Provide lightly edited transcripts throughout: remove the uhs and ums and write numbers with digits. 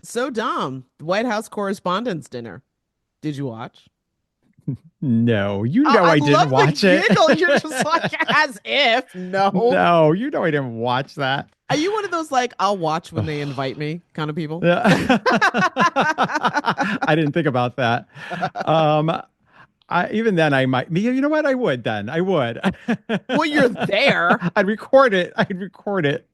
So, Dom, the White House Correspondents Dinner. Did you watch? No, you Oh, know I I love didn't the watch it. giggle. You're just like, as if. No. No, you know I didn't watch that. Are you one of those, like, I'll watch when they invite Ugh. me kind of people? Yeah. I didn't think about that. Um, even then I might, you know what? I would then. I would. Well, you're there. I'd record it. I'd record it.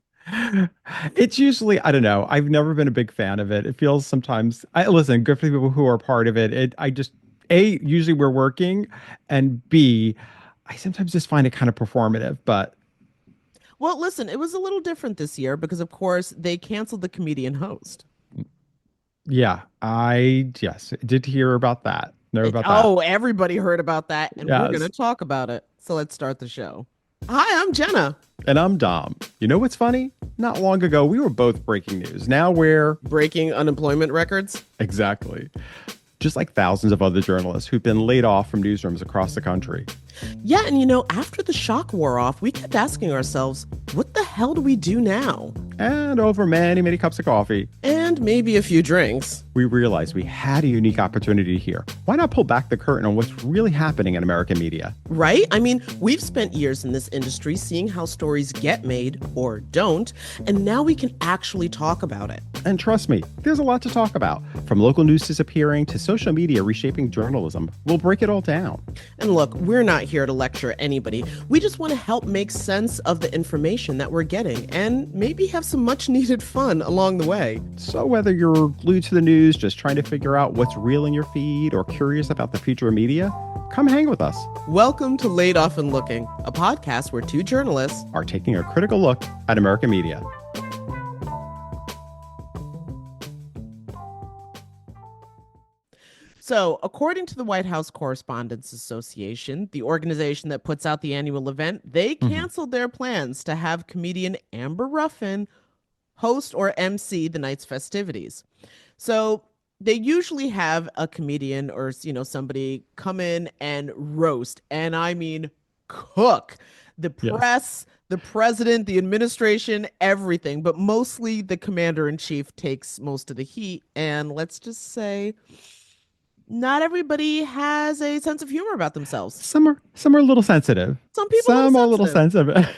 It's usually, I don't know. I've never been a big fan of it. It feels sometimes, I listen, good for the people who are part of it. I just, A, usually we're working, and B, I sometimes just find it kind of performative, but Well, listen, it was a little different this year because, of course, they canceled the comedian host. yeah, yes, did hear about that. Know about that. Oh, everybody heard about that, and we're going to Yes. talk about it. So let's start the show. Hi, I'm Jenna. And I'm Dom. You know what's funny? Not long ago, we were both breaking news. Now we're Breaking unemployment records. exactly just like thousands of other journalists who've been laid off from newsrooms across the country. Yeah, and after the shock wore off, we kept asking ourselves, what the hell do we do now? And over many, many cups of coffee, And maybe a few drinks. we realized we had a unique opportunity here. Why not pull back the curtain on what's really happening in American media? Right? I mean, we've spent years in this industry seeing how stories get made or don't, and now we can actually talk about it. And trust me, there's a lot to talk about. From local news disappearing to social media reshaping journalism, we'll break it all down. And look, we're not here to lecture anybody. We just want to help make sense of the information that we're getting and maybe have some much needed fun along the way. So whether you're glued to the news, just trying to figure out what's real in your feed, or curious about the future of media, come hang with us. Welcome to Laid Off and Looking, a podcast where two journalists Are taking a critical look at American media. So, according to the White House Correspondents Association, the organization that puts out the annual event, they Mhm. canceled their plans to have comedian Amber Ruffin host or MC the night's festivities. So, they usually have a comedian or somebody come in and roast, and I mean cook the Yes. press, the president, the administration, everything, but mostly the commander in chief takes most of the heat, and let's just say not everybody has a sense of humor about themselves. Some are a little sensitive. Some people are a little Some are a little sensitive. sensitive.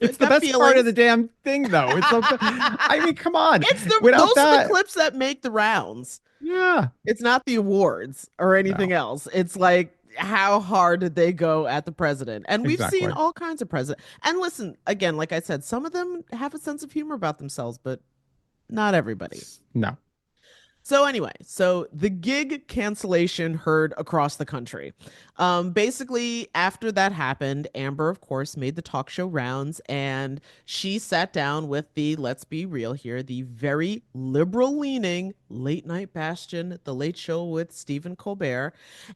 It's the Got best part of feelings. the damn thing, though. I mean, come on. It's the Without those are the that, clips that make the rounds. yeah, It's not the awards or anything no, else. It's like how hard did they go at the president? And we've seen exactly. all kinds of presidents. And listen, again, like I said, some of them have a sense of humor about themselves, but not everybody. No. So anyway, so the gig cancellation heard across the country. Basically, after that happened, Amber, of course, made the talk show rounds, and she sat down with the, let's be real here, the very liberal-leaning late night bastion, The Late Show with Stephen Colbert,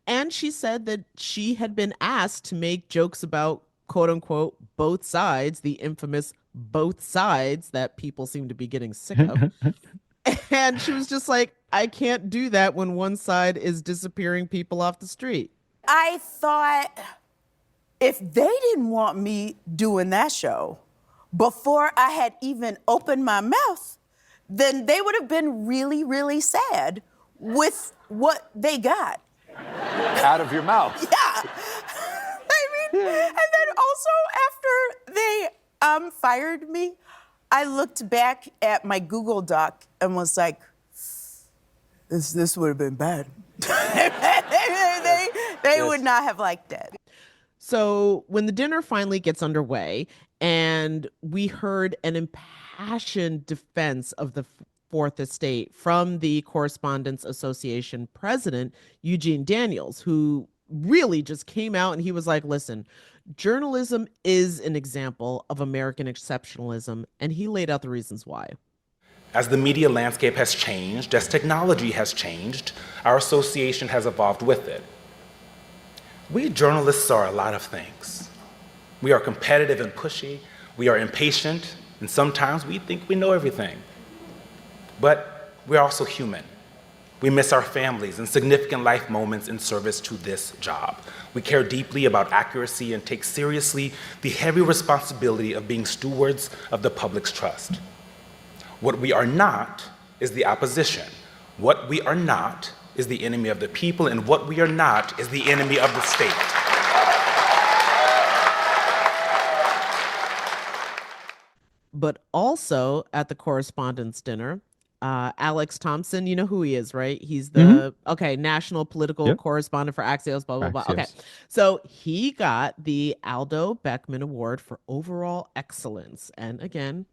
and she said that she had been asked to make jokes about quote unquote both sides, the infamous both sides that people seem to be getting sick of. And she was just like, I can't do that when one side is disappearing people off the street. I thought if they didn't want me doing that show before I had even opened my mouth, then they would have been really, really sad with what they got. Out of your mouth. Yeah. I mean, and then also after they fired me, I looked back at my Google Doc and was like, this would have been bad. They would not have liked it. So when the dinner finally gets underway and we heard an impassioned defense of the Fourth Estate from the Correspondents Association president, Eugene Daniels, who really just came out and he was like, listen, journalism is an example of American exceptionalism, and he laid out the reasons why. As the media landscape has changed, as technology has changed, our association has evolved with it. We journalists are a lot of things. We are competitive and pushy, we are impatient, and sometimes we think we know everything. But we're also human. We miss our families and significant life moments in service to this job. We care deeply about accuracy and take seriously the heavy responsibility of being stewards of the public's trust. What we are not is the opposition. What we are not is the enemy of the people, and what we are not is the enemy of the state. But also at the correspondents' dinner, Alex Thompson, you know who he is, right? He's Hmm. the national political Yep. correspondent for Axios, blah blah blah. Okay, Axios. so he got the Aldo Beckman Award for overall excellence, and again,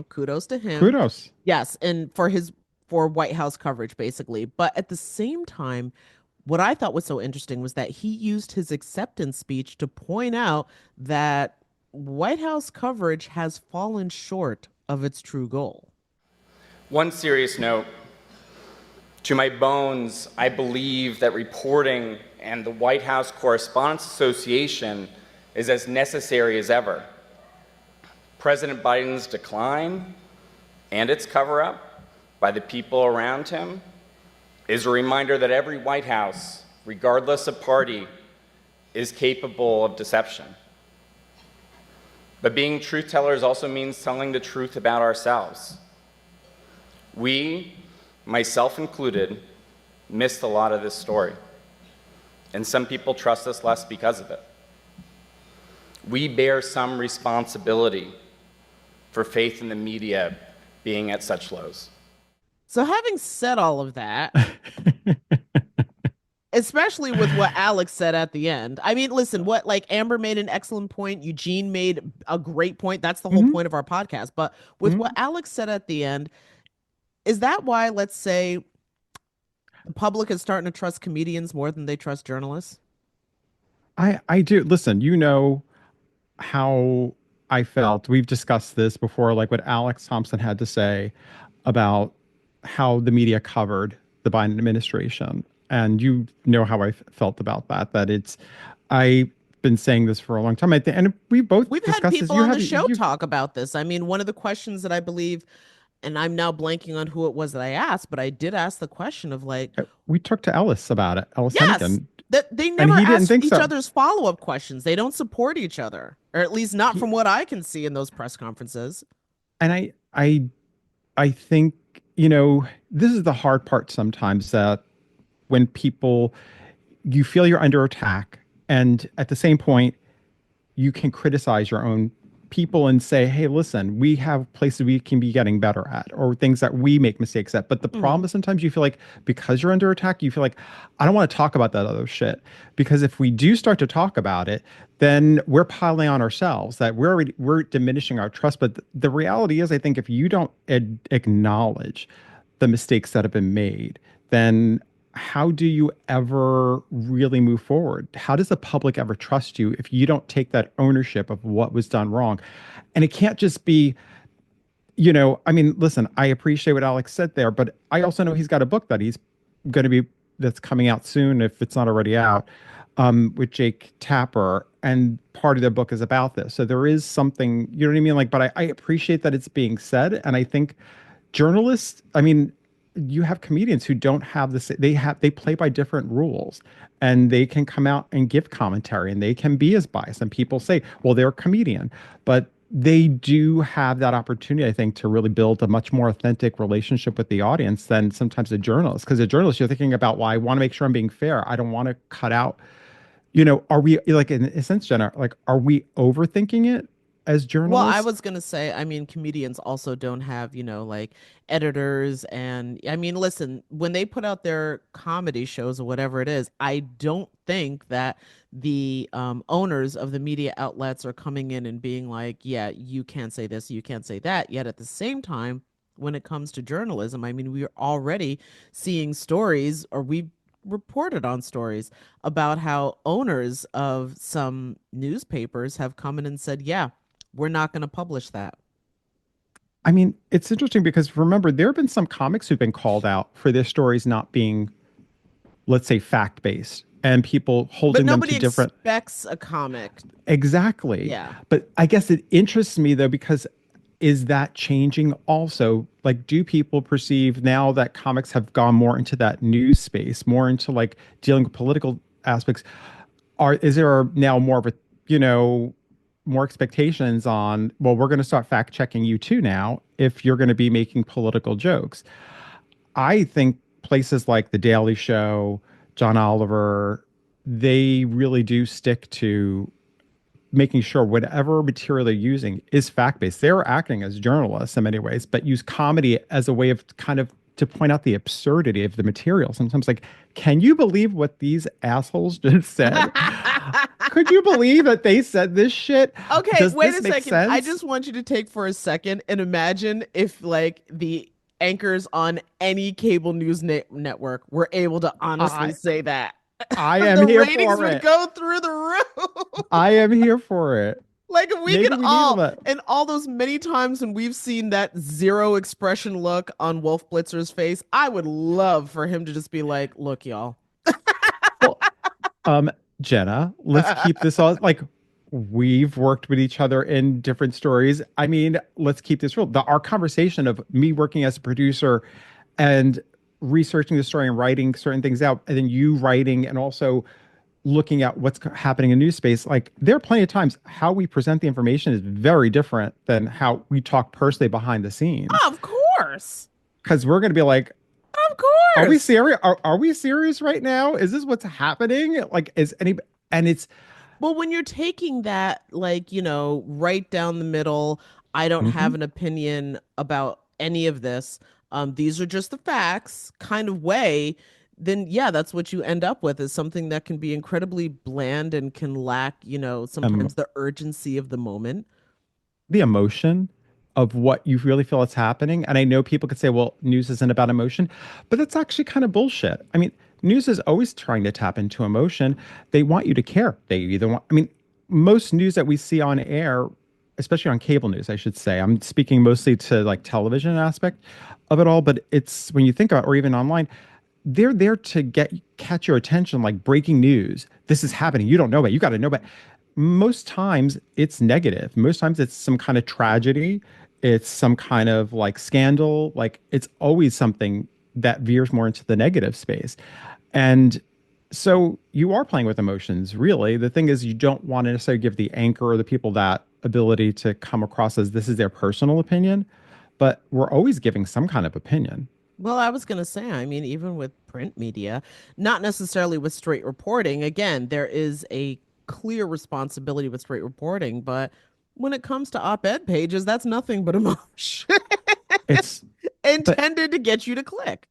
kudos to him. Kudos. Yes, and for White House coverage, basically. But at the same time, what I thought was so interesting was that he used his acceptance speech to point out that White House coverage has fallen short of its true goal. One serious note. To my bones, I believe that reporting and the White House Correspondents Association is as necessary as ever. President Biden's decline and its cover-up by the people around him is a reminder that every White House, regardless of party, is capable of deception. But being truth tellers also means telling the truth about ourselves. We, myself included, missed a lot of this story, and some people trust us less because of it. We bear some responsibility for faith in the media being at such lows. So having said all of that, especially with what Alex said at the end. I mean, listen, Amber made an excellent point. Eugene made a great point. That's the whole point of our podcast. But with what Alex said at the end, is that why, let's say, the public is starting to trust comedians more than they trust journalists? I do. Listen, you know how I felt. We've discussed this before, like what Alex Thompson had to say about how the media covered the Biden administration. And you know how I felt about that, I've been saying this for a long time. And we've had people on the show talk about this. I mean, one of the questions that I believe, and I'm now blanking on who it was that I asked, but I did ask the question of we talked to Ellis about it. Ellis yes, Hennigan. that they never ask each so. other's follow-up questions. They don't support each other, or at least not from what I can see in those press conferences. And I think, this is the hard part sometimes, that when you feel you're under attack, and at the same point, you can criticize your own people and say, hey, listen, we have places we can be getting better at, or things that we make mistakes at. But the problem is sometimes you feel like, because you're under attack, you feel like, I don't want to talk about that other shit. Because if we do start to talk about it, then we're piling on ourselves, that we're diminishing our trust. But the reality is, I think if you don't acknowledge the mistakes that have been made, then how do you ever really move forward? How does the public ever trust you if you don't take that ownership of what was done wrong? And it can't just be, I mean, listen, I appreciate what Alex said there, but I also know he's got a book that that's coming out soon, if it's not already out, with Jake Tapper. And part of their book is about this. So there is something, you know what I mean? But I appreciate that it's being said. And I think journalists, I mean, you have comedians who don't have this. They play by different rules, and they can come out and give commentary, and they can be as biased. And people say, well, they're a comedian, but they do have that opportunity, I think, to really build a much more authentic relationship with the audience than sometimes a journalist. Because a journalist, you're thinking about, well, I want to make sure I'm being fair. I don't want to cut out, are we, like, in a sense, Jenna, like, are we overthinking it as journalists? Well, I was gonna say, I mean, comedians also don't have, editors, and I mean, listen, when they put out their comedy shows or whatever it is, I don't think that the owners of the media outlets are coming in and being like, yeah, you can't say this, you can't say that. Yet at the same time, when it comes to journalism, I mean, we're already seeing stories, or we've reported on stories about how owners of some newspapers have come in and said, yeah, we're not going to publish that. I mean, it's interesting because, remember, there have been some comics who've been called out for their stories not being, let's say, fact-based, and people holding them to different. But nobody expects a comic. Exactly. Yeah. But I guess it interests me, though, because is that changing also? Like, do people perceive now that comics have gone more into that news space, more into like dealing with political aspects? Is there now more of a, more expectations on, well, we're going to start fact checking you too now if you're going to be making political jokes. I think places like The Daily Show, John Oliver, they really do stick to making sure whatever material they're using is fact-based. They're acting as journalists in many ways, but use comedy as a way of kind of to point out the absurdity of the material. Sometimes like, can you believe what these assholes just said? Could you believe that they said this shit? Okay, Does wait this a make second. I sense? just want you to take for a second and imagine if like the anchors on any cable news network were able to honestly I say that. I am The here ratings for would it. go through the roof. I am here for it. Like if we could Maybe we need all, them. and all those many times when we've seen that zero expression look on Wolf Blitzer's face, I would love for him to just be like, "Look, y'all." Well, Jenna, let's keep this all like we've worked with each other in different stories. I mean, let's keep this real. Our conversation of me working as a producer and researching the story and writing certain things out, and then you writing and also looking at what's happening in news space. Like there are plenty of times how we present the information is very different than how we talk personally behind the scenes. Of course. Because we're going to be like, Of are we course. serious? Are we serious right now? Is this what's happening? Like, is any, and it's, Well, when you're taking that, like, right down the middle, I don't mhm, have an opinion about any of this. These are just the facts kind of way, then yeah, that's what you end up with is something that can be incredibly bland and can lack, um, sometimes the urgency of the moment. the emotion of what you really feel is happening. And I know people could say, well, news isn't about emotion, but that's actually kind of bullshit. I mean, news is always trying to tap into emotion. They want you to care. They either want, I mean, most news that we see on air, especially on cable news, I should say, I'm speaking mostly to like television aspect of it all, but it's when you think about, or even online, they're there to catch your attention, like breaking news. This is happening. You don't know about it. You got to know about it. Most times it's negative. Most times it's some kind of tragedy. It's some kind of like scandal. Like it's always something that veers more into the negative space. And so you are playing with emotions, really. The thing is, you don't want to necessarily give the anchor or the people that ability to come across as this is their personal opinion, but we're always giving some kind of opinion. Well, I was going to say, I mean, even with print media, not necessarily with straight reporting, again, there is a clear responsibility with straight reporting, but when it comes to op-ed pages, that's nothing but emotion It's, but intended to get you to click.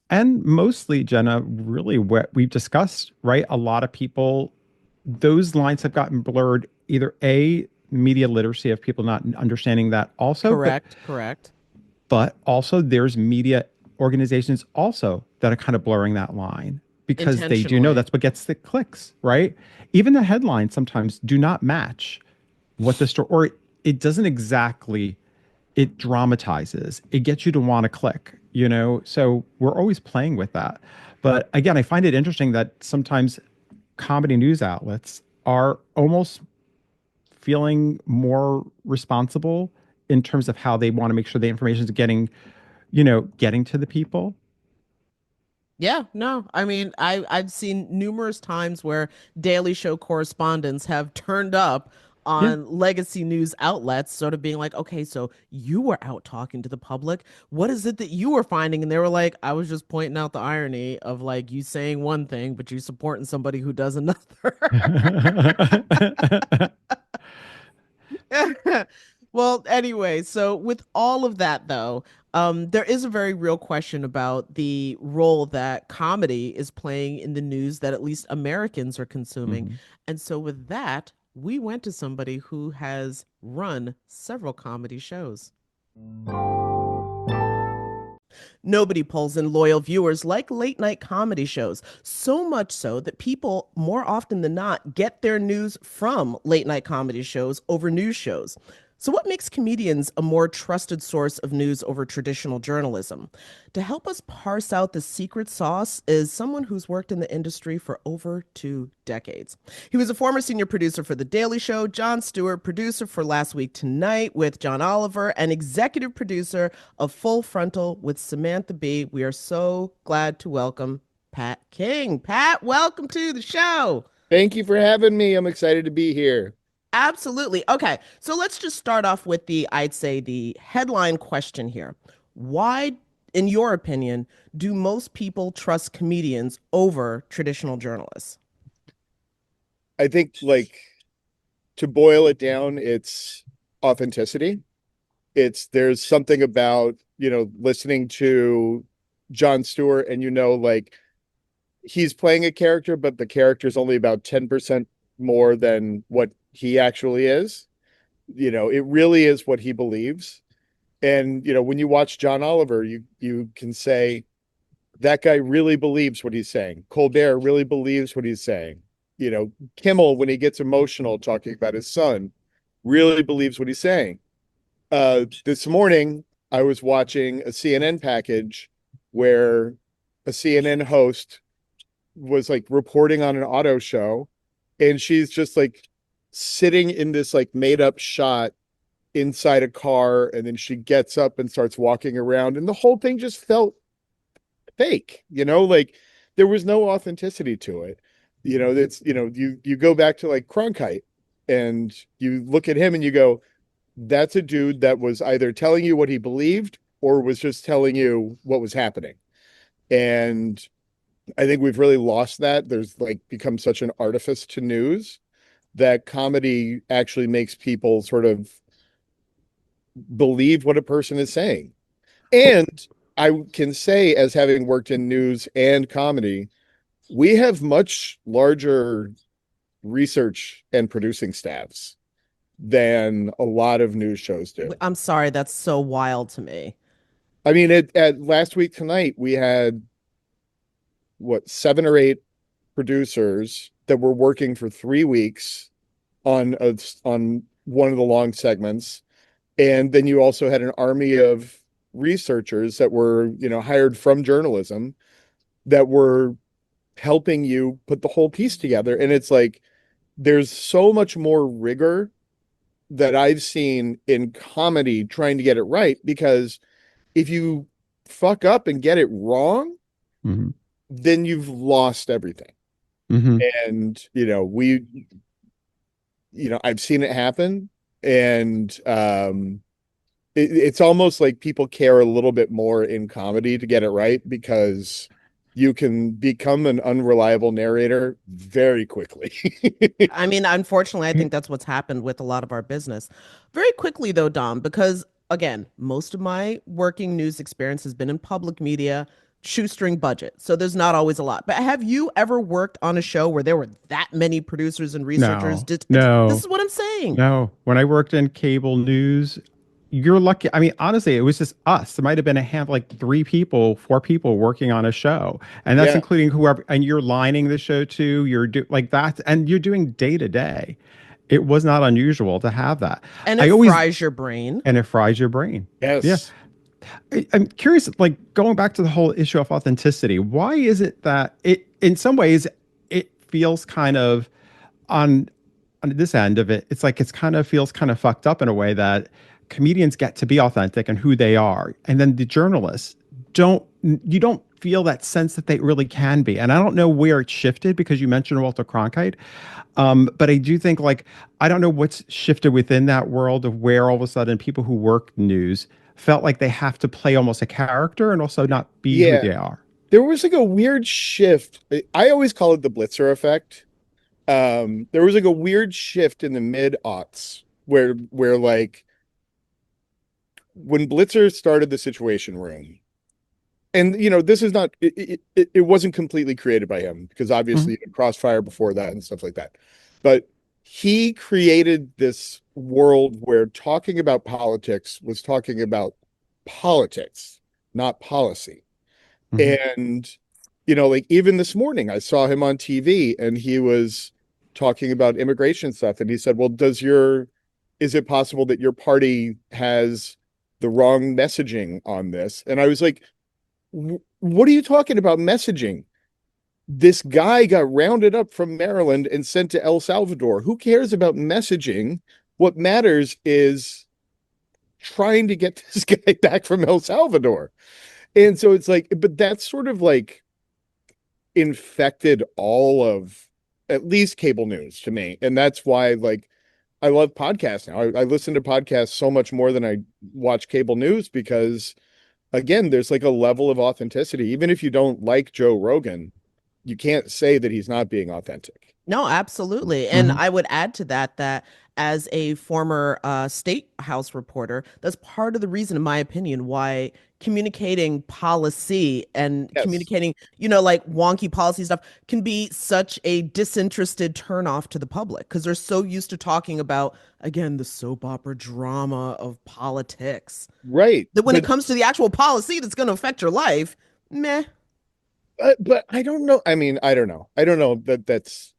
And mostly, Jenna, really what we've discussed, right? A lot of people, those lines have gotten blurred, either A, media literacy of people not understanding that also, Correct, correct. but also there's media organizations also that are kind of blurring that line because they do know Intentionally. that's what gets the clicks, right? Even the headlines sometimes do not match what the story, or it doesn't exactly, it dramatizes, it gets you to want to click, you know? So we're always playing with that. But again, I find it interesting that sometimes comedy news outlets are almost feeling more responsible in terms of how they want to make sure the information is getting, getting to the people. Yeah, no. I mean, I've seen numerous times where Daily Show correspondents have turned up Yeah. on legacy news outlets, sort of being like, okay, so you were out talking to the public. What is it that you were finding? And they were like, I was just pointing out the irony of like you saying one thing, but you supporting somebody who does another. Well, anyway, so with all of that though, there is a very real question about the role that comedy is playing in the news that at least Americans are consuming. Mhm. And so with that, we went to somebody who has run several comedy shows. Nobody pulls in loyal viewers like late night comedy shows, so much so that people, more often than not, get their news from late night comedy shows over news shows. So, what makes comedians a more trusted source of news over traditional journalism? To help us parse out the secret sauce is someone who's worked in the industry for over 2 decades. He was a former senior producer for The Daily Show, Jon Stewart, producer for Last Week Tonight with John Oliver, and executive producer of Full Frontal with Samantha Bee. We are so glad to welcome Pat King. Pat, welcome to the show. Thank you for having me. I'm excited to be here. Absolutely. Okay. So let's just start off with I'd say the headline question here. Why, in your opinion, do most people trust comedians over traditional journalists? I think, like, to boil it down, it's authenticity. There's something about, listening to Jon Stewart and, like, he's playing a character, but the character is only about 10% more than what he actually is. It really is what he believes. And, when you watch John Oliver, you can say that guy really believes what he's saying. Colbert really believes what he's saying. Kimmel, when he gets emotional talking about his son, really believes what he's saying. This morning, I was watching a CNN package where a CNN host was like reporting on an auto show, and she's just like sitting in this like made up shot inside a car, and then she gets up and starts walking around, and the whole thing just felt fake, like there was no authenticity to it. That's, you go back to like Cronkite and you look at him and you go, that's a dude that was either telling you what he believed or was just telling you what was happening. And I think we've really lost that. There's like become such an artifice to news that comedy actually makes people sort of believe what a person is saying. And I can say, as having worked in news and comedy, we have much larger research and producing staffs than a lot of news shows do. I'm sorry, that's so wild to me. I mean, at last week tonight, we had what, 7 or 8 producers that were working for 3 weeks on one of the long segments, and then you also had an army of researchers that were hired from journalism that were helping you put the whole piece together. And it's like there's so much more rigor that I've seen in comedy trying to get it right, because if you fuck up and get it wrong, Mhm. then you've lost everything. Mhm. And I've seen it happen. And it's almost like people care a little bit more in comedy to get it right, because you can become an unreliable narrator very quickly. I mean, unfortunately, I think that's what's happened with a lot of our business. Very quickly, though, Dom, because again, most of my working news experience has been in public media, shoestring budget. So there's not always a lot. But have you ever worked on a show where there were that many producers and researchers? No, no, This is what I'm saying. no. When I worked in cable news, you're lucky. I mean, honestly, it was just us. There might have been a handful, like 3 people, 4 people working on a show, and that's Yeah. including whoever. And you're lining the show too. Like that, and you're doing day to day. It was not unusual to have that. And I it always fries your brain. and it fries your brain. Yeah, Yes. I'm curious. Like going back to the whole issue of authenticity, why is it that in some ways, it feels kind of on this end of it, it's like it's kind of feels kind of fucked up in a way that comedians get to be authentic and who they are, and then the journalists don't. You don't feel that sense that they really can be. And I don't know where it shifted, because you mentioned Walter Cronkite, but I do think, like, I don't know what's shifted within that world of where all of a sudden people who work news felt like they have to play almost a character and also not be who Yeah. they are. There was like a weird shift. I always call it the Blitzer effect. There was like a weird shift in the mid-aughts where like when Blitzer started the Situation Room, and this is not it wasn't completely created by him, because obviously Mhm. Crossfire before that and stuff like that, but he created this world where talking about politics was talking about politics, not policy. Mhm. And like even this morning I saw him on TV and he was talking about immigration stuff, and he said, well, is it possible that your party has the wrong messaging on this? And I was like, what are you talking about messaging? This guy got rounded up from Maryland and sent to El Salvador. Who cares about messaging? What matters is trying to get this guy back from El Salvador. And so it's like, but that's sort of like infected all of at least cable news to me. And that's why, like, I love podcasts now. I listen to podcasts so much more than I watch cable news because, again, there's like a level of authenticity. Even if you don't like Joe Rogan, you can't say that he's not being authentic. No, absolutely. And Mhm. I would add to that that as a former state house reporter, that's part of the reason, in my opinion, why communicating policy and Yes. communicating, like wonky policy stuff can be such a disinterested turnoff to the public because they're so used to talking about, again, the soap opera drama of politics Right. that when it comes to the actual policy that's going to affect your life, meh. But I don't know. I mean, I don't know. I don't know that that's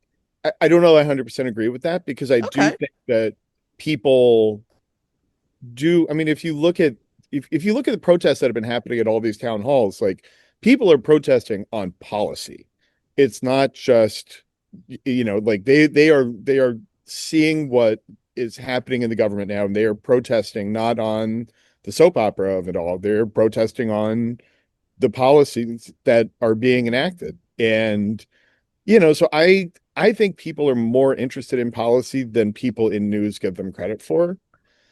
I don't know. I 100% agree with that because I do Okay. think that people do. I mean, if you look at the protests that have been happening at all these town halls, like people are protesting on policy. It's not just like they are seeing what is happening in the government now, and they are protesting not on the soap opera of it all. They're protesting on the policies that are being enacted. And so I think people are more interested in policy than people in news give them credit for.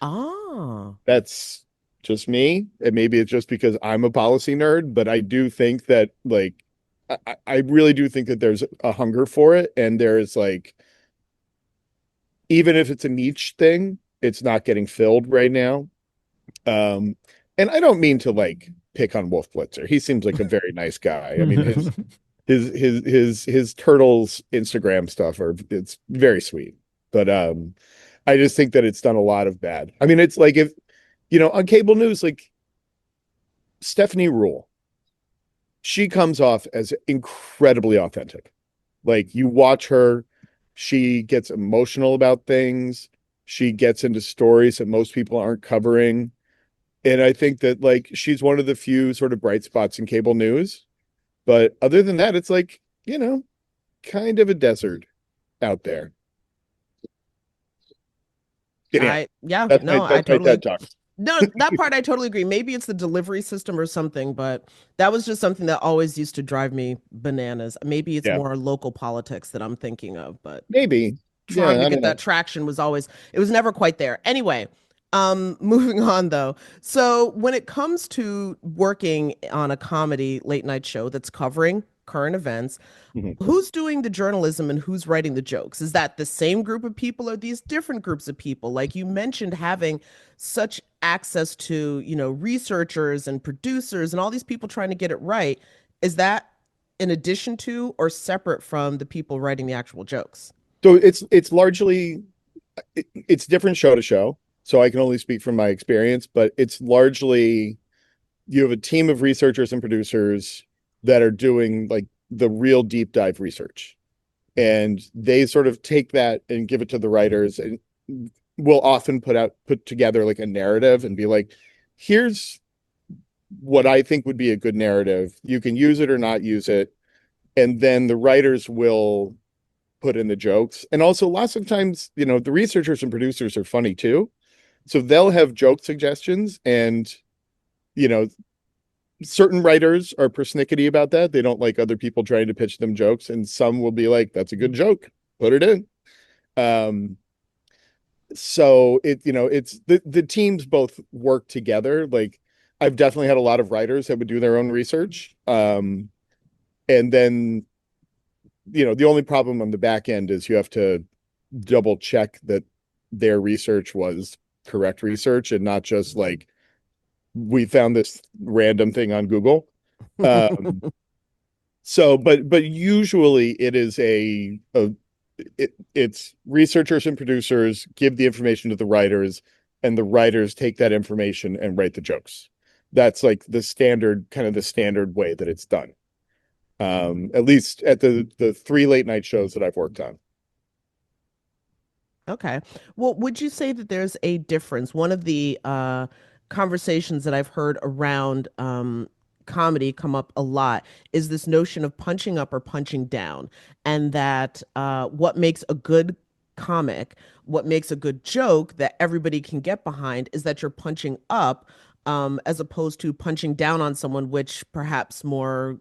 Ah. That's just me. And maybe it's just because I'm a policy nerd, but I do think that like I really do think that there's a hunger for it. And there's like, even if it's a niche thing, it's not getting filled right now. Um, and I don't mean to like pick on Wolf Blitzer. He seems like a very nice guy. I mean, his turtles Instagram stuff it's very sweet. But I just think that it's done a lot of bad. I mean, it's like if on cable news, like Stephanie Rule, she comes off as incredibly authentic. Like you watch her, she gets emotional about things. She gets into stories that most people aren't covering. And I think that like she's one of the few sort of bright spots in cable news. But other than that, it's like, kind of a desert out there. Yeah. Yeah, That's my no, I that's my totally, TED talk. no, that part I totally agree. Maybe it's the delivery system or something, but that was just something that always used to drive me bananas. Maybe it's Yeah. more local politics that I'm thinking of, but Maybe. trying Yeah, to I don't get that know. traction was always, it was never quite there. Anyway, moving on though. So when it comes to working on a comedy late night show that's covering current events, Mhm. who's doing the journalism and who's writing the jokes? Is that the same group of people or these different groups of people? Like you mentioned, having such access to, researchers and producers and all these people trying to get it right. Is that in addition to or separate from the people writing the actual jokes? So it's largely it's different show to show. So I can only speak from my experience, but it's largely you have a team of researchers and producers that are doing like the real deep dive research. And they sort of take that and give it to the writers and will often put together like a narrative and be like, here's what I think would be a good narrative. You can use it or not use it. And then the writers will put in the jokes. And also lots of times, the researchers and producers are funny too. So they'll have joke suggestions and, you know, certain writers are persnickety about that. They don't like other people trying to pitch them jokes. And some will be like, that's a good joke. Put it in. Um, so it's the teams both work together. Like I've definitely had a lot of writers that would do their own research. And then, the only problem on the back end is you have to double check that their research was correct research and not just like we found this random thing on Google. Um, so, but usually it is it's researchers and producers give the information to the writers, and the writers take that information and write the jokes. That's like the standard way that it's done. At least at the three late night shows that I've worked on. Okay. Well, would you say that there's a difference? One of the conversations that I've heard around comedy come up a lot is this notion of punching up or punching down, and that what makes a good comic, what makes a good joke that everybody can get behind is that you're punching up as opposed to punching down on someone, which perhaps more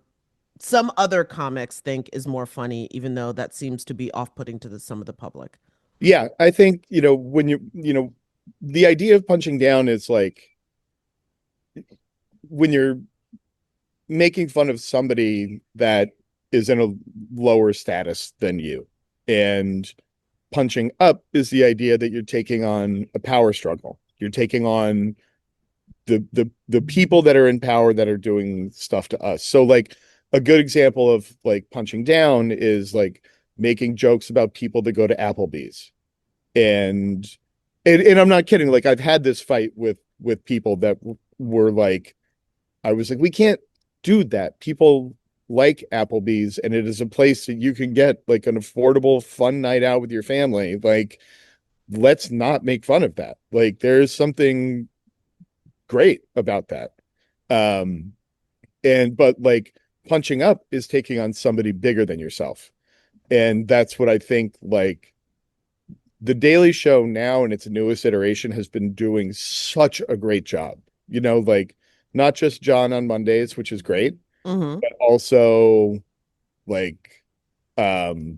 some other comics think is more funny, even though that seems to be off-putting to some of the public. Yeah, I think, when the idea of punching down is like when you're making fun of somebody that is in a lower status than you. And punching up is the idea that you're taking on a power struggle. You're taking on the people that are in power that are doing stuff to us. So like a good example of like punching down is like making jokes about people that go to Applebee's. And and I'm not kidding. Like I've had this fight with people that were like, I was like, we can't do that. People like Applebee's, and it is a place that you can get like an affordable, fun night out with your family. Like, let's not make fun of that. Like, there's something great about that. Um, but like punching up is taking on somebody bigger than yourself. And that's what I think like the Daily Show now in its newest iteration has been doing such a great job. Like not just John on Mondays, which is great, Hmm. but also like the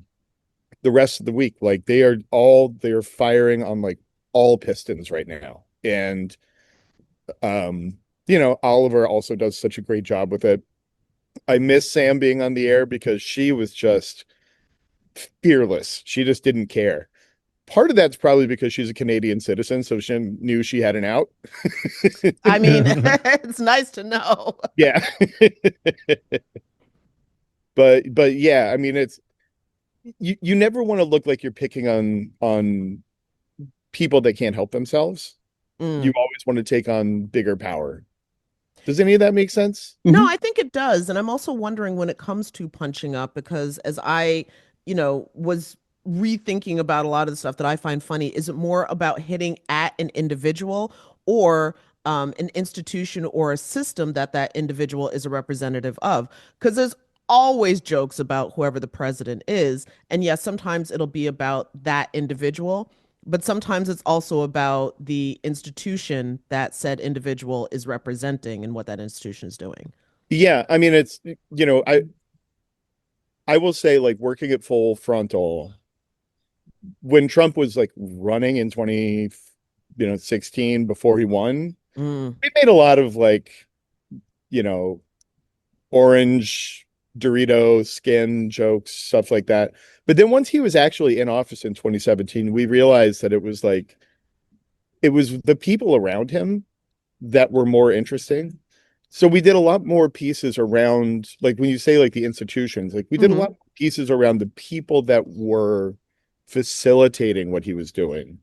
rest of the week. Like they're firing on like all pistons right now. And Oliver also does such a great job with it. I miss Sam being on the air because she was just fearless. She just didn't care. Part of that's probably because she's a Canadian citizen, so she knew she had an out. I mean, it's nice to know. Yeah. But yeah, I mean it's you never want to look like you're picking on people that can't help themselves. You Mm. always want to take on bigger power. Does any of that make sense? No, Mhm. I think it does. And I'm also wondering when it comes to punching up, because as I, was rethinking about a lot of the stuff that I find funny, is it more about hitting at an individual or an institution or a system that that individual is a representative of? Because there's always jokes about whoever the president is. And yes, sometimes it'll be about that individual. But sometimes it's also about the institution that said individual is representing and what that institution is doing. Yeah, I mean it's I will say like working at full frontal when Trump was like running in 2016 before he won, Mm, we made a lot of like, you know, orange Dorito skin jokes, stuff like that. But then once he was actually in office in 2017, we realized that it was the people around him that were more interesting. So we did a lot more pieces around, like when you say like the institutions, like we did a hmm. lot more pieces around the people that were facilitating what he was doing,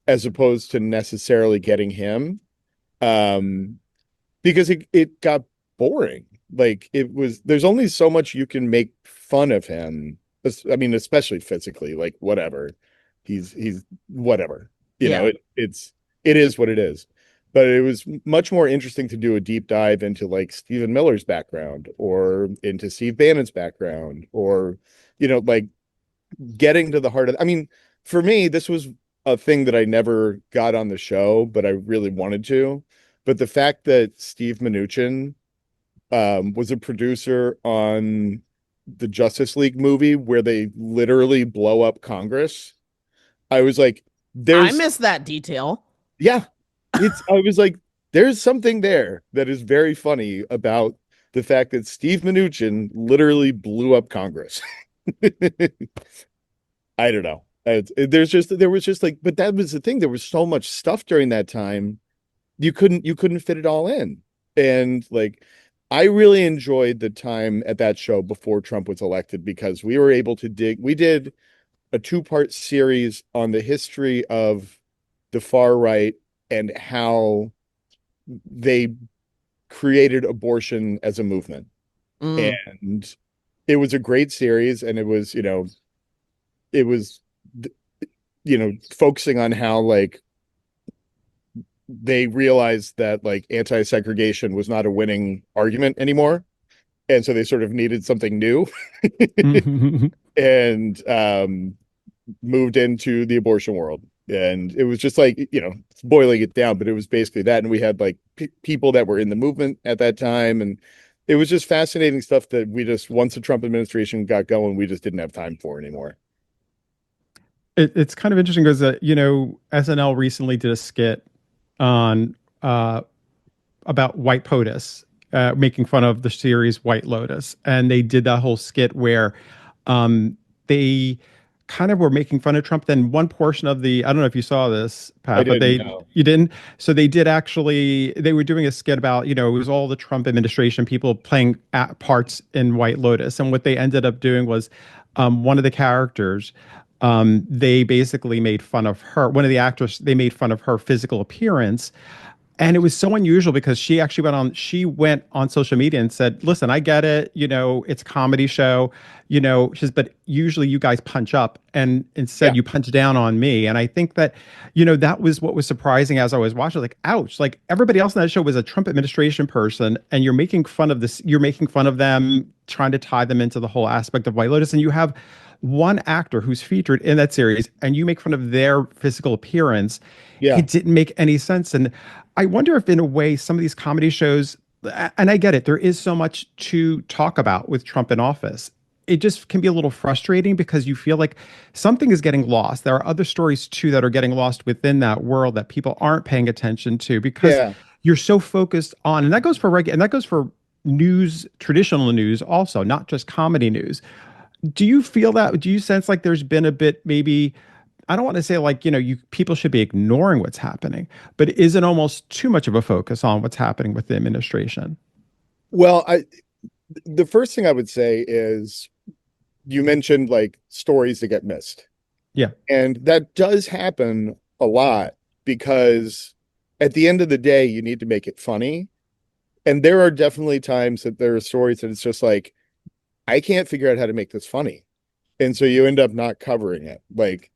as opposed to necessarily getting him. Um, because it got boring. Like there's only so much you can make fun of him. I mean, especially physically, like whatever. He's whatever. Yeah. It is what it is. But it was much more interesting to do a deep dive into like Stephen Miller's background or into Steve Bannon's background or, like getting to the heart of, I mean, for me, this was a thing that I never got on the show, but I really wanted to. But the fact that Steve Mnuchin was a producer on the Justice League movie where they literally blow up Congress, I was like, I there's, miss that detail. yeah, I was like, there's something there that is very funny about the fact that Steve Mnuchin literally blew up Congress. I don't know. There was just like, but that was the thing. There was so much stuff during that time. You couldn't fit it all in. And like, I really enjoyed the time at that show before Trump was elected because we were able to we did a two-part series on the history of the far right and how they created abortion as a movement. Mm. And it was a great series and it was focusing on how like they realized that like anti-segregation was not a winning argument anymore, and so they sort of needed something new and moved into the abortion world. And it was just like, boiling it down, but it was basically that. And we had like people that were in the movement at that time, and it was just fascinating stuff that we just once the Trump administration got going, we just didn't have time for anymore. It's kind of interesting because SNL recently did a skit on about White POTUS, making fun of the series White Lotus, and they did that whole skit where they kind of were making fun of Trump. Then one portion of the, I don't know if you saw this, I Pat, but didn't know. you didn't. So they did actually, they were doing a skit about, it was all the Trump administration people playing parts in White Lotus. And what they ended up doing was one of the characters, they basically made fun of her. One of the actors, they made fun of her physical appearance, and it was so unusual because she went on social media and said, listen, I get it, it's a comedy show, but usually you guys punch up, and Yeah. instead you punch down on me. And I think that, that was what was surprising as I was watching, like, ouch, like everybody else in that show was a Trump administration person, and you're making fun of them, trying to tie them into the whole aspect of White Lotus. And you have one actor who's featured in that series, and you make fun of their physical appearance. Yeah. It didn't make any sense. And I wonder if, in a way, some of these comedy shows, and I get it, there is so much to talk about with Trump in office. It just can be a little frustrating because you feel like something is getting lost. There are other stories too that are getting lost within that world that people aren't paying attention to because Yeah. you're so focused on, and that goes for and that goes for news, traditional news also, not just comedy news. Do you feel that? Do you sense like there's been a bit, maybe, I don't want to say like, you people should be ignoring what's happening, but is it almost too much of a focus on what's happening with the administration? Well, the first thing I would say is you mentioned like stories that get missed. Yeah. And that does happen a lot because at the end of the day, you need to make it funny. And there are definitely times that there are stories that it's just like, I can't figure out how to make this funny. And so you end up not covering it. Like,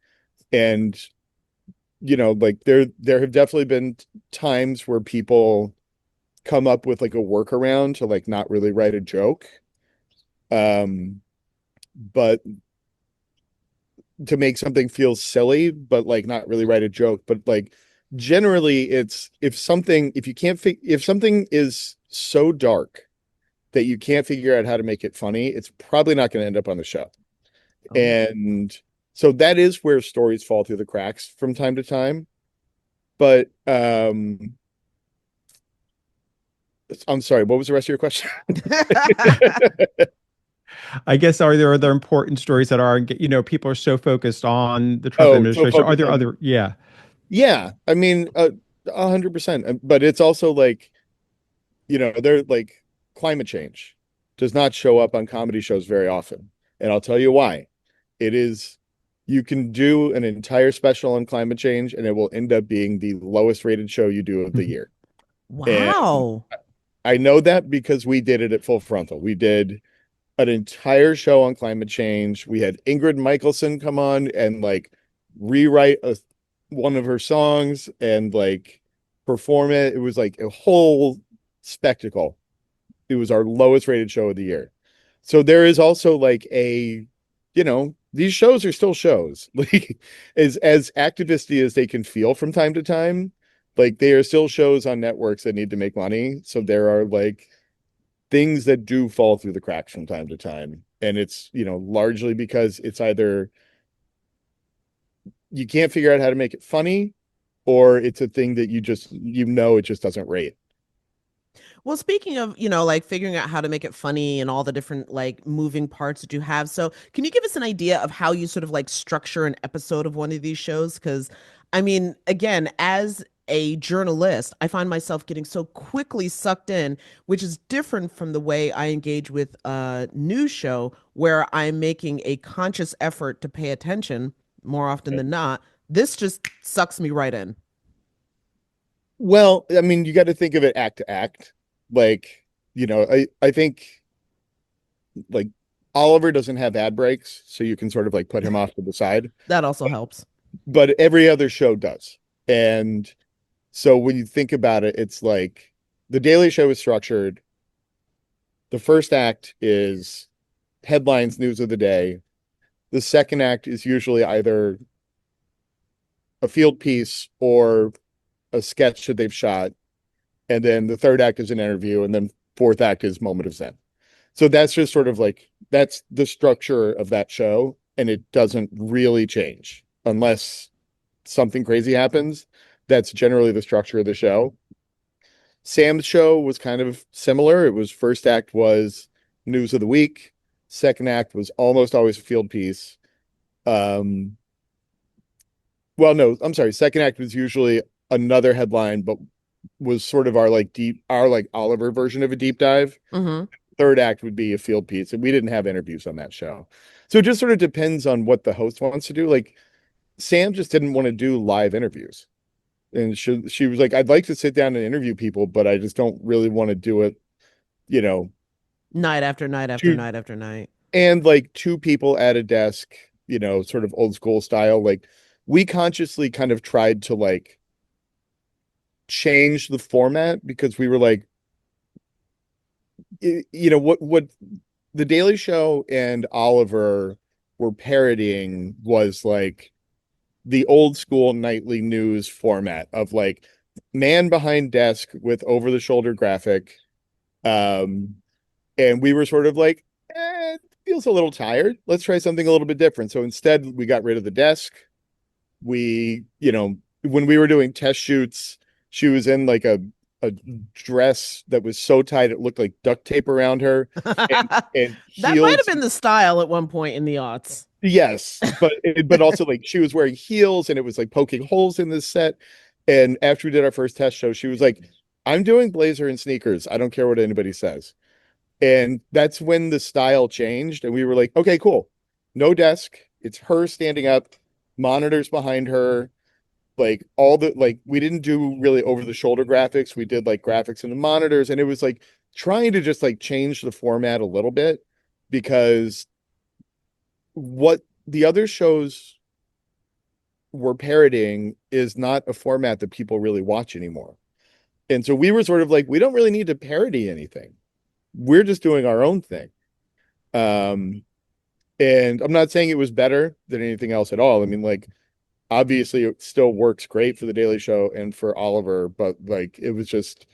and like there have definitely been times where people come up with like a workaround to like not really write a joke. But to make something feel silly, but like not really write a joke. But like generally it's if something is so dark that you can't figure out how to make it funny, it's probably not going to end up on the show. Oh. And so that is where stories fall through the cracks from time to time. But I'm sorry, what was the rest of your question? I guess, are there other important stories that are, people are so focused on the Trump administration? Are there other, yeah. Yeah, I mean, 100%. But it's also like, they're like climate change does not show up on comedy shows very often. And I'll tell you why. It is, you can do an entire special on climate change and it will end up being the lowest rated show you do of the year. Wow. And I know that because we did it at Full Frontal. We did an entire show on climate change. We had Ingrid Michaelson come on and like rewrite one of her songs and like perform it. It was like a whole spectacle. It was our lowest rated show of the year. So there is also like these shows are still shows. Like as activisty as they can feel from time to time, like they are still shows on networks that need to make money. So there are like things that do fall through the cracks from time to time. And it's, largely because it's either you can't figure out how to make it funny, or it's a thing that it just doesn't rate. Well, speaking of, like figuring out how to make it funny and all the different like moving parts that you have. So, can you give us an idea of how you sort of like structure an episode of one of these shows? Because, I mean, again, as a journalist, I find myself getting so quickly sucked in, which is different from the way I engage with a news show where I'm making a conscious effort to pay attention more often than not. This just sucks me right in. Well, I mean, you got to think of it act to act. Like, I think like Oliver doesn't have ad breaks, so you can sort of like put him off to the side. That also helps. But every other show does. And so when you think about it, it's like the Daily Show is structured. The first act is headlines, news of the day. The second act is usually either a field piece or a sketch that they've shot. And then the third act is an interview. And then fourth act is moment of zen. So that's just sort of like, that's the structure of that show. And it doesn't really change. unless something crazy happens. That's generally the structure of the show. Sam's show was kind of similar. It was first act was news of the week. Second act was almost always a field piece. Um, well, no, I'm sorry. Second act was usually another headline, but was sort of our like Oliver version of a deep dive. Mm-hmm. Third act would be a field piece, and we didn't have interviews on that show. So it just sort of depends on what the host wants to do. Like Sam just didn't want to do live interviews. And she was like, I'd like to sit down and interview people, but I just don't really want to do it, you know, Night after night after two night after night. and like two people at a desk, sort of old school style. Like we consciously kind of tried to like change the format because we were like, what the Daily Show and Oliver were parodying was like the old school nightly news format of like man behind desk with over the shoulder graphic. Um, and we were sort of like, it feels a little tired. Let's try something a little bit different. So instead, we got rid of the desk. When we were doing test shoots, she was in like a dress that was so tight it looked like duct tape around her, and, That and might have heels. been the style at one point in the aughts. Yes, but also like she was wearing heels and it was like poking holes in this set. And after we did our first test show, she was like, "I'm doing blazer and sneakers. I don't care what anybody says." And that's when the style changed, and we were like, "Okay, cool. No desk. It's her standing up, monitors behind her, like all the like we didn't do really over the shoulder graphics. We did like graphics in the monitors, and it was like trying to just like change the format a little bit because what the other shows were parodying is not a format that people really watch anymore. And so we were sort of like, we don't really need to parody anything. We're just doing our own thing. Um, and I'm not saying it was better than anything else at all. I mean, like, obviously it still works great for the Daily Show and for Oliver, but like it was just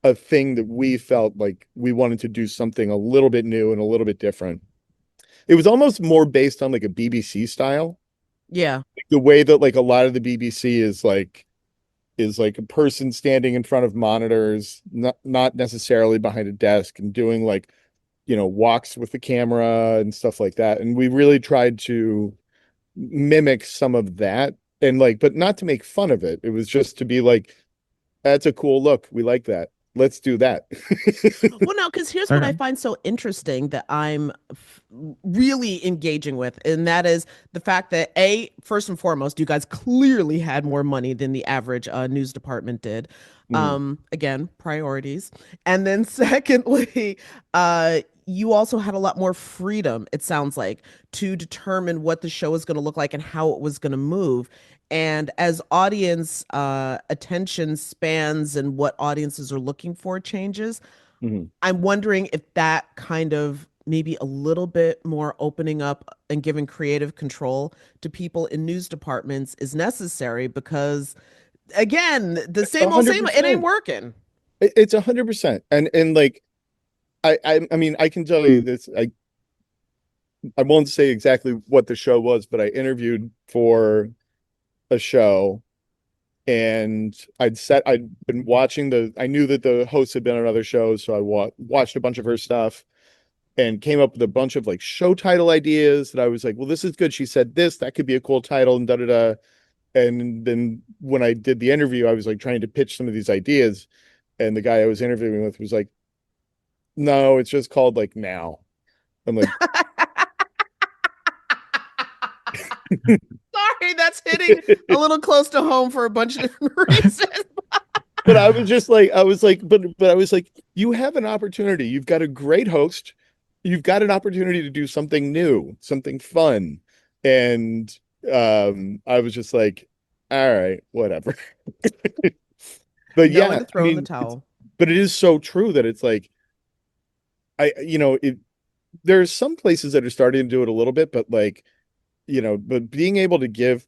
a thing that we felt like we wanted to do something a little bit new and a little bit different. It was almost more based on like a BBC style. Yeah. The way that like a lot of the BBC is like a person standing in front of monitors, not necessarily behind a desk and doing like, walks with the camera and stuff like that. And we really tried to mimic some of that and like, but not to make fun of it. It was just to be like, that's a cool look. We like that. Let's do that. Well, no, because here's what I Okay. find so interesting that I'm really engaging with, and that is the fact that first and foremost, you guys clearly had more money than the average news department did. Mm, Again, priorities, and then secondly, you also had a lot more freedom. It sounds like to determine what the show is going to look like and how it was going to move. And as audience attention spans and what audiences are looking for changes, mhm. I'm wondering if that kind of maybe a little bit more opening up and giving creative control to people in news departments is necessary because, again, the It's a same old hundred same, it ain't percent. working. It's 100%. And like I mean I can tell you this. I won't say exactly what the show was, but I interviewed for a show and I'd been watching I knew that the host had been on other shows, so I watched a bunch of her stuff and came up with a bunch of like show title ideas that I was like, well, this is good. She said this, that could be a cool title, and da da da. And then when I did the interview, I was like trying to pitch some of these ideas, and the guy I was interviewing with was like, no, it's just called like Now. I'm like, Sorry, that's hitting a little close to home for a bunch of different reasons. but I was just like, but I was like, you have an opportunity. You've got a great host. You've got an opportunity to do something new, something fun. And I was just like, all right, whatever. But Know when yeah, to I throw in the mean, towel. but it is so true that it's like, there's some places that are starting to do it a little bit, but like, but being able to give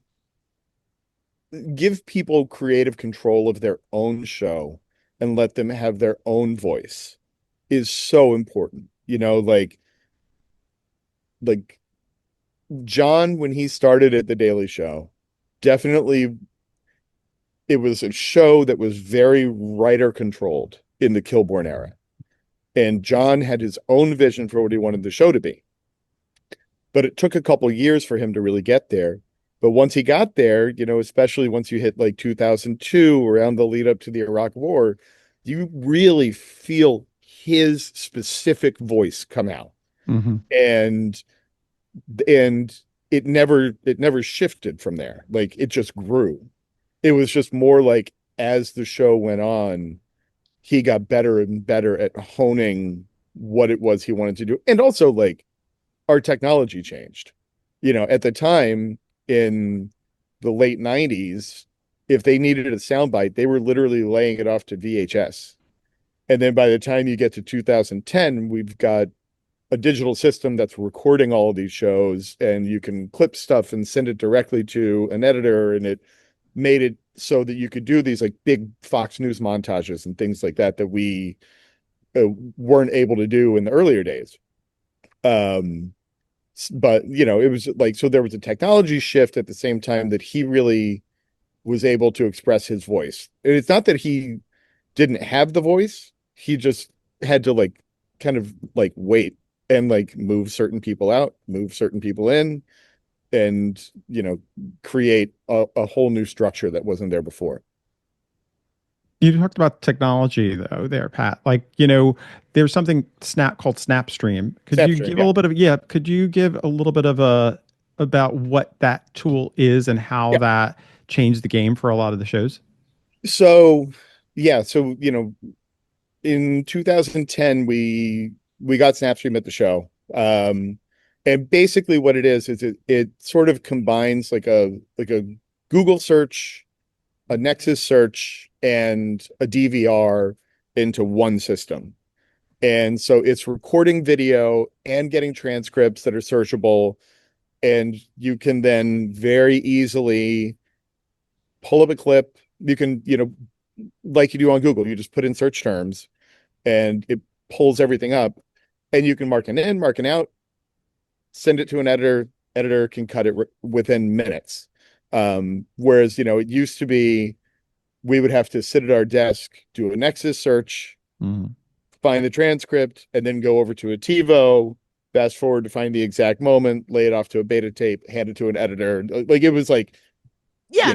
people creative control of their own show and let them have their own voice is so important. Like John, when he started at the Daily Show, definitely, it was a show that was very writer controlled in the Kilborn era. And John had his own vision for what he wanted the show to be. But it took a couple years for him to really get there. But once he got there, especially once you hit like 2002, around the lead up to the Iraq War, you really feel his specific voice come out. Mm-hmm. And it never shifted from there. Like, it just grew. It was just more like, as the show went on, he got better and better at honing what it was he wanted to do. And also, like, our technology changed. At the time, in the late 90s, if they needed a soundbite, they were literally laying it off to VHS. And then by the time you get to 2010, we've got a digital system that's recording all of these shows, and you can clip stuff and send it directly to an editor, and it made it so that you could do these like big Fox News montages and things like that we weren't able to do in the earlier days. But it was like, so there was a technology shift at the same time that he really was able to express his voice. And it's not that he didn't have the voice, he just had to like kind of like wait and like move certain people out, move certain people in, and create a whole new structure that wasn't there before. You talked about technology though there, Pat. Like, there's something called Snapstream. Could you give a little bit of could you give a little bit of about what that tool is and how that changed the game for a lot of the shows? So in 2010 we got Snapstream at the show. And basically what it is it sort of combines like a Google search, a Nexus search, and a DVR into one system. And so it's recording video and getting transcripts that are searchable. And you can then very easily pull up a clip. You can, like you do on Google, you just put in search terms and it pulls everything up, and you can mark an in, mark an out, send it to an editor can cut it within minutes. Whereas, it used to be, we would have to sit at our desk, do a Nexus search, find the transcript, and then go over to a TiVo, fast forward to find the exact moment, lay it off to a beta tape, hand it to an editor. Like, it was like,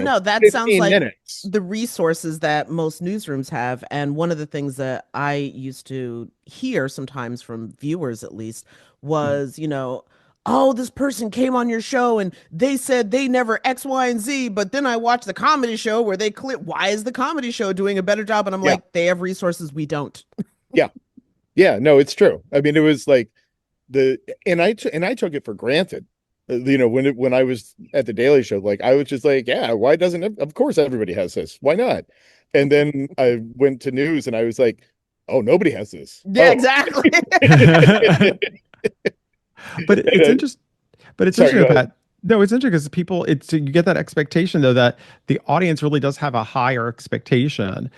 no, that sounds like minutes. The resources that most newsrooms have. And one of the things that I used to hear sometimes from viewers, at least, was, oh, this person came on your show and they said they never X, Y, and Z. But then I watched the comedy show where they clip, why is the comedy show doing a better job? And I'm like, they have resources we don't. Yeah, no, it's true. I mean, it was like and I took it for granted. When I was at the Daily Show, like, I was just like, yeah, why doesn't it? Of course everybody has this. Why not? And then I went to news and I was like, oh, nobody has this. Yeah, exactly. But it's interesting. But it's interesting that it's interesting because you get that expectation though that the audience really does have a higher expectation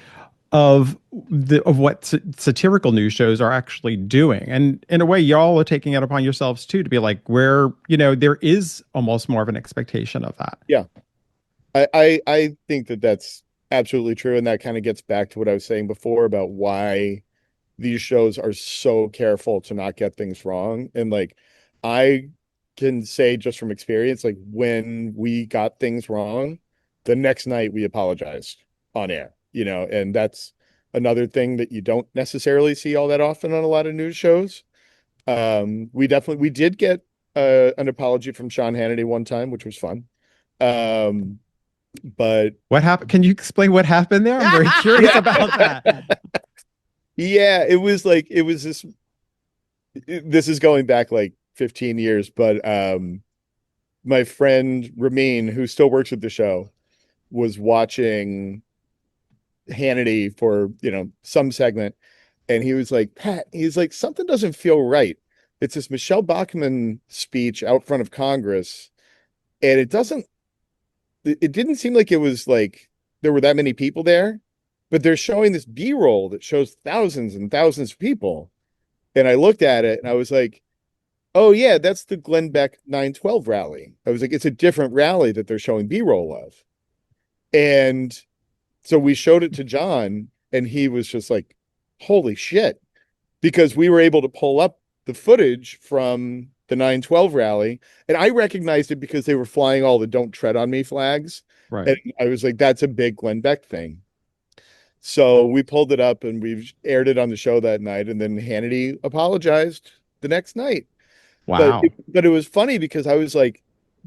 of what satirical news shows are actually doing, and in a way, y'all are taking it upon yourselves too to be like, where there is almost more of an expectation of that. Yeah, I think that's absolutely true, and that kind of gets back to what I was saying before about why these shows are so careful to not get things wrong. And like, I can say just from experience, like, when we got things wrong, the next night we apologized on air, and that's another thing that you don't necessarily see all that often on a lot of news shows. We did get an apology from Sean Hannity one time, which was fun. But what happened? Can you explain what happened there? I'm very curious about that. Yeah, it was this is going back like 15 years, but my friend Ramin, who still works with the show, was watching Hannity for, some segment, and he was like, Pat, he's like, something doesn't feel right. It's this Michelle Bachmann speech out front of Congress, and it didn't seem like it was like there were that many people there, but they're showing this B-roll that shows thousands and thousands of people. And I looked at it and I was like, oh yeah, that's the Glenn Beck 912 rally. I was like, it's a different rally that they're showing B-roll of. And so we showed it to John, and he was just like, holy shit. Because we were able to pull up the footage from the 912 rally, and I recognized it because they were flying all the "Don't Tread on Me" flags. Right. And I was like, that's a big Glenn Beck thing. So we pulled it up and we aired it on the show that night, and then Hannity apologized the next night. Wow. But it was funny because I was like,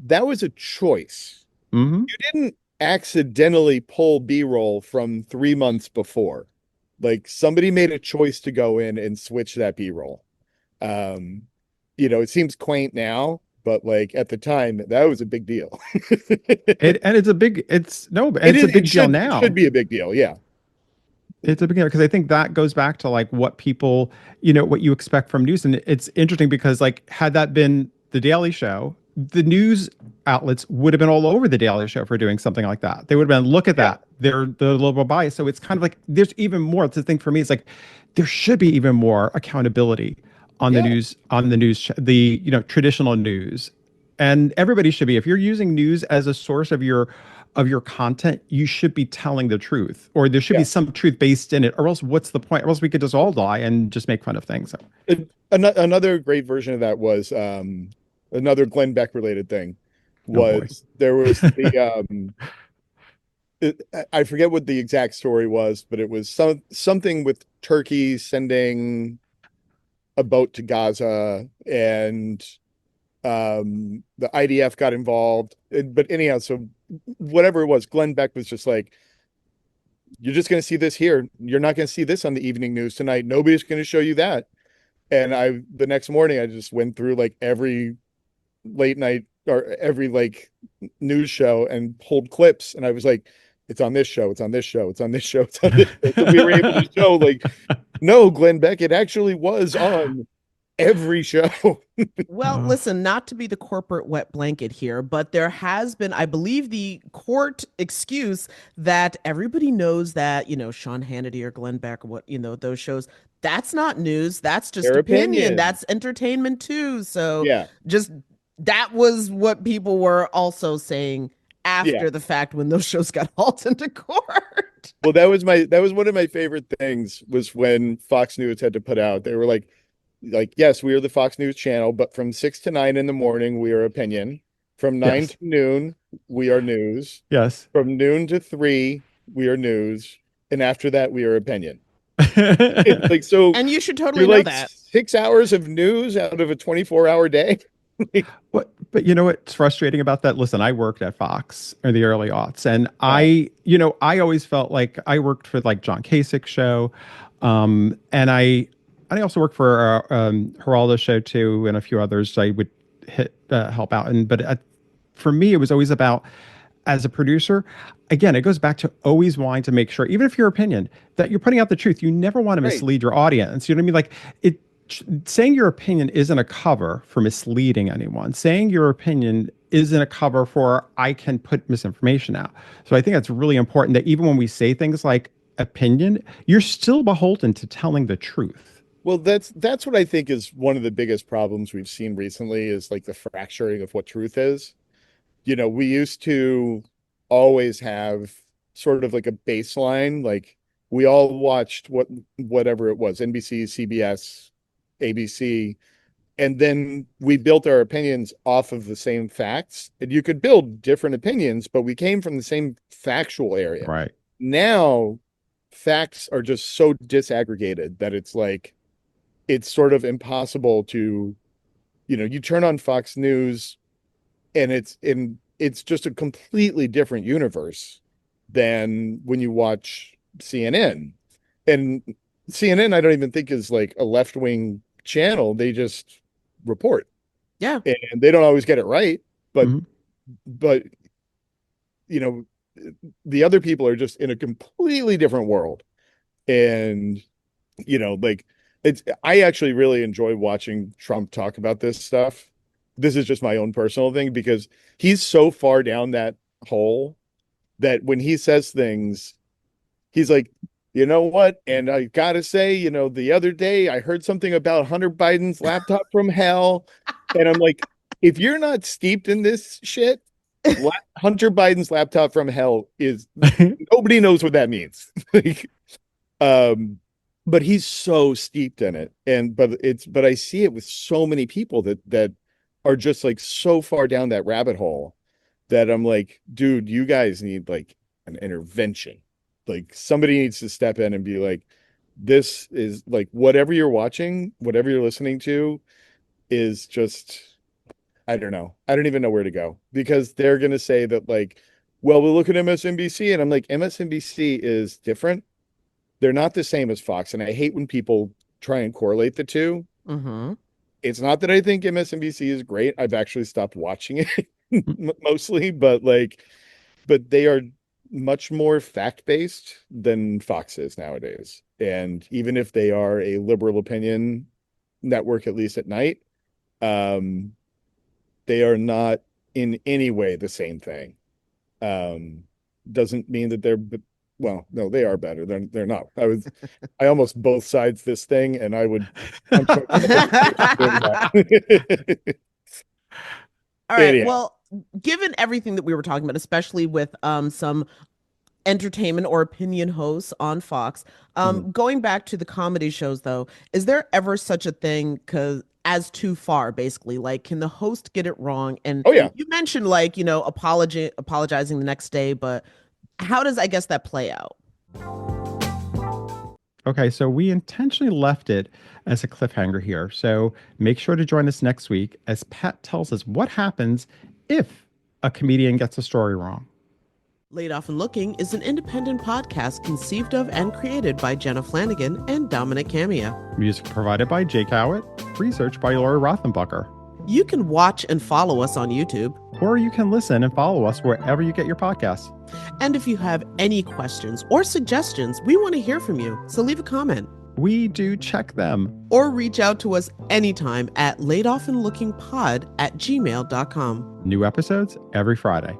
that was a choice. Hmm. You didn't accidentally pull B-roll from 3 months before. Like somebody made a choice to go in and switch that B-roll. Um, it seems quaint now, but like at the time, that was a big deal. And it's a big, it's no, It it's a is, big deal it should now. be a big deal. Yeah. It's a big deal because I think that goes back to like what people, what you expect from news. And it's interesting because like had that been the Daily Show, the news outlets would have been all over the Daily Show for doing something like that. They would have been, look at Yeah. that. They're the liberal bias. So it's kind of like there's even more to think for me. It's like there should be even more accountability on the Yeah. news, the traditional news. And everybody should be, if you're using news as a source of your content, you should be telling the truth, or there should be Yeah. some truth based in it, or else what's the point? Or else we could just all lie and just make fun of things. So, Another great version of that was another Glenn Beck related thing oh boy. was there was the I forget what the exact story was, but it was something with Turkey sending a boat to Gaza, and the IDF got involved. But anyhow, so whatever it was, Glenn Beck was just like, you're just going to see this here. You're not going to see this on the evening news tonight. Nobody's going to show you that. And the next morning, I just went through like every late night or every like news show and pulled clips. And I was like, it's on this show. It's on this show. It's on this show. It's on this show. So we were able to show like, no, Glenn Beck, it actually was on every show. Well, listen, not to be the corporate wet blanket here, but there has been, I believe, the court excuse that everybody knows that, Sean Hannity or Glenn Beck or what, those shows, that's not news. That's just Their opinion. opinion. That's entertainment too. So Yeah. just that was what people were also saying Yeah. after the fact when those shows got hauled into court. Well, that was one of my favorite things was when Fox News had to put out, they were like, yes, we are the Fox News channel, but from 6 to 9 in the morning, we are opinion. From 9 Yes. to noon, we are news. Yes. From noon to 3, we are news. And after that, we are opinion. It's like, so And you should totally you're know like that. 6 hours of news out of a 24-hour day. But you know what's frustrating about that? Listen, I worked at Fox in the early aughts, and I always felt like I worked for like John Kasich's show, and I also worked for Geraldo's show too, and a few others. I would help out, for me, it was always about, as a producer, again, it goes back to always wanting to make sure, even if your opinion, that you're putting out the truth. You never want to Right. mislead your audience. You know what I mean? Like saying your opinion isn't a cover for misleading anyone. Saying your opinion isn't a cover for I can put misinformation out. So I think that's really important that even when we say things like opinion, you're still beholden to telling the truth. Well, that's what I think is one of the biggest problems we've seen recently is like the fracturing of what truth is. We used to always have sort of like a baseline, like we all watched whatever it was, NBC, CBS, ABC, and then we built our opinions off of the same facts. And you could build different opinions, but we came from the same factual area. Right. Now, facts are just so disaggregated that it's like it's sort of impossible to, you turn on Fox News and it's just a completely different universe than when you watch CNN. And CNN, I don't even think is like a left-wing channel. They just report. Yeah. And they don't always get it right, but Mhm. but you know, the other people are just in a completely different world. And like I actually really enjoy watching Trump talk about this stuff. This is just my own personal thing because he's so far down that hole that when he says things, he's like, you know what? And I gotta say, the other day I heard something about Hunter Biden's laptop from hell. And I'm like, if you're not steeped in this shit, Hunter Biden's laptop from hell is nobody knows what that means. Like, but he's so steeped in it. But I see it with so many people that are just like so far down that rabbit hole that I'm like, dude, you guys need like an intervention. Like somebody needs to step in and be like, this is like whatever you're watching, whatever you're listening to is just, I don't know. I don't even know where to go because they're going to say that like, well, we'll look at MSNBC. And I'm like, MSNBC is different. They're not the same as Fox. And I hate when people try and correlate the two. Mm-hmm. It's not that I think MSNBC is great. I've actually stopped watching it mostly, but they are much more fact-based than Fox is nowadays. And even if they are a liberal opinion network, at least at night, they are not in any way the same thing. Doesn't mean that they're, well, no, they are better. They're not. I almost both sides this thing, and I'm trying to All right. Anyhow. Well, given everything that we were talking about, especially with some entertainment or opinion hosts on Fox, going back to the comedy shows though, is there ever such a thing as too far, basically? Like, can the host get it wrong? And Oh yeah. you mentioned like, apologizing the next day, but how does I guess that play out? Okay, so we intentionally left it as a cliffhanger here. So make sure to join us next week as Pat tells us what happens if a comedian gets a story wrong. Laid Off and Looking is an independent podcast conceived of and created by Jenna Flanagan and Dominic Camia. Music provided by Jake Howitt, research by Laura Rothenbucker. You can watch and follow us on YouTube. Or you can listen and follow us wherever you get your podcasts. And if you have any questions or suggestions, we want to hear from you. So leave a comment. We do check them. Or reach out to us anytime at laidofandlookingpod@gmail.com. New episodes every Friday.